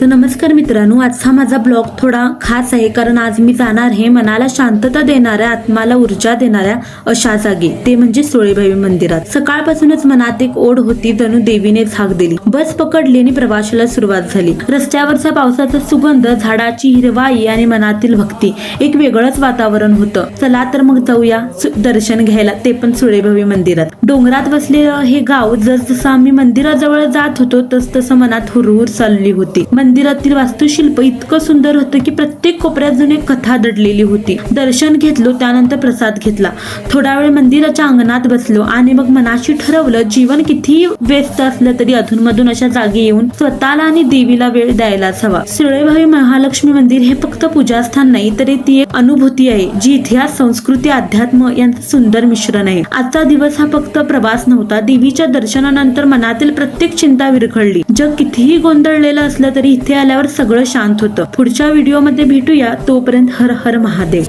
तर नमस्कार मित्रांनो, आजचा माझा ब्लॉग थोडा खास आहे कारण आज मी जाणार आहे मनाला शांतता देणाऱ्या, आत्माला ऊर्जा देणाऱ्या अशा जागी, ते म्हणजे सुळेभावी मंदिरात। सकाळपासूनच मनात एक ओढ होती, जणू देवीने हाक दिली। बस पकडली आणि प्रवासाला सुरुवात झाली। रस्त्यावरचा पावसाचा सुगंध, झाडाची हिरवाई आणि मनातील भक्ती, एक वेगळंच वातावरण होतं। चला तर मग जाऊया दर्शन घ्यायला, ते पण सुळेभावी मंदिरात। डोंगरात बसलेलं हे गाव, जसजसं आम्ही मंदिराजवळ जात होतो तसतसं मनात हुरहुर चालली होती। मंदिरातील वास्तुशिल्प इतकं सुंदर होतं की प्रत्येक कोपऱ्यात जणू एक कथा दडलेली होती। दर्शन घेतलो, त्यानंतर प्रसाद घेतला, थोडा वेळ मंदिराच्या अंगणात बसलो आणि मग मनाशी ठरवलं, जीवन कितीही व्यस्त असलं तरी अधूनमधून अशा जागी येऊन स्वतःला आणि देवीला वेळ द्यायलाच हवा। सुळेभावी महालक्ष्मी मंदिर हे फक्त पूजास्थान नाही, तर ती एक अनुभूती आहे जी इतिहास, संस्कृती, अध्यात्म यांचं सुंदर मिश्रण आहे। आजचा दिवस हा फक्त प्रवास नव्हता, देवीच्या दर्शनानंतर मनातील प्रत्येक चिंता विरघळली। जग कितीही गोंधळलेलं असलं तरी इथे आल्यावर सगळं शांत होतं। पुढच्या व्हिडिओमध्ये भेटूया, तोपर्यंत हर हर महादेव।